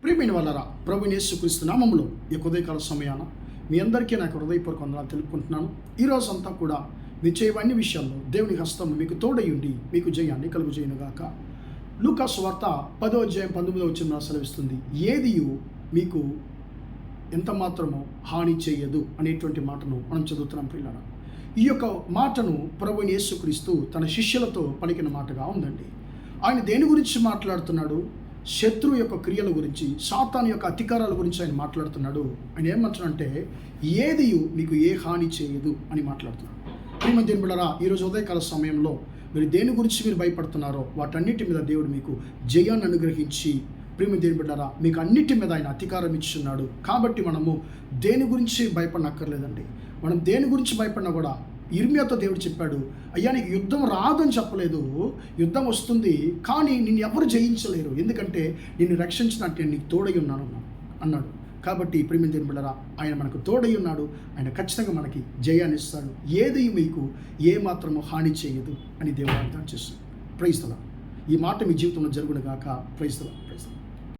ప్రియమైన వాళ్ళరా, ప్రభువైన యేసుక్రీస్తు నామములో ఈ ఉదయకాల సమయాన మీ అందరికీ నాకు హృదయపూర్వక వందనాలు తెలుపుకుంటున్నాను. ఈ రోజంతా కూడా మీ చేయవన్ని విషయాల్లో దేవుని హస్తం మీకు తోడయుండి మీకు జయాన్ని కలుగుజేయునుగాక. లూకా సువార్త 10వ అధ్యాయం 19వ వచనం సెలవిస్తుంది, ఏదియు మీకు ఎంత మాత్రమో హాని చేయదు అనేటువంటి మాటను మనం చదువుతున్నాం ప్రియులారా. ఈ యొక్క మాటను ప్రభువైన యేసుక్రీస్తు తన శిష్యులతో పలికిన మాటగా ఉందండి. ఆయన దేని గురించి మాట్లాడుతున్నాడు? శత్రువు యొక్క క్రియల గురించి, సాతాను యొక్క అధికారాల గురించి ఆయన మాట్లాడుతున్నాడు. ఆయన ఏమంటున్నాడంటే, ఏదియు మీకు ఏ హాని చేయదు అని మాట్లాడుతున్నాడు. ప్రియమైన దేవుని బిడ్డలారా, ఈరోజు ఉదయకాల సమయంలో మీరు దేని గురించి మీరు భయపడుతున్నారో వాటన్నిటి మీద దేవుడు మీకు జయాన్ని అనుగ్రహించి, ప్రియమైన దేవుని బిడ్డలారా, మీకు అన్నిటి మీద ఆయన అధికారం ఇచ్చున్నాడు. కాబట్టి మనము దేని గురించి భయపడనక్కర్లేదండి. మనం దేని గురించి భయపడినా కూడా, ఇర్మియాతో దేవుడు చెప్పాడు, అయ్యా నీకు యుద్ధం రాదని చెప్పలేదు, యుద్ధం వస్తుంది, కానీ నిన్ను ఎవరు జయించలేరు, ఎందుకంటే నిన్ను రక్షించినట్టు నేను నీకు తోడై ఉన్నాను అన్నాడు. కాబట్టి ప్రియమైన దేవుని బిడ్డలారా, ఆయన మనకు తోడై ఉన్నాడు. ఆయన ఖచ్చితంగా మనకి జయాన్ని ఇస్తాడు. ఏది మీకు ఏ మాత్రమో హాని చేయదు అని దేవుడు అర్థం చేస్తాడు. Praise the Lord. ఈ మాట మీ జీవితంలో జరుగును గాక. Praise the lord.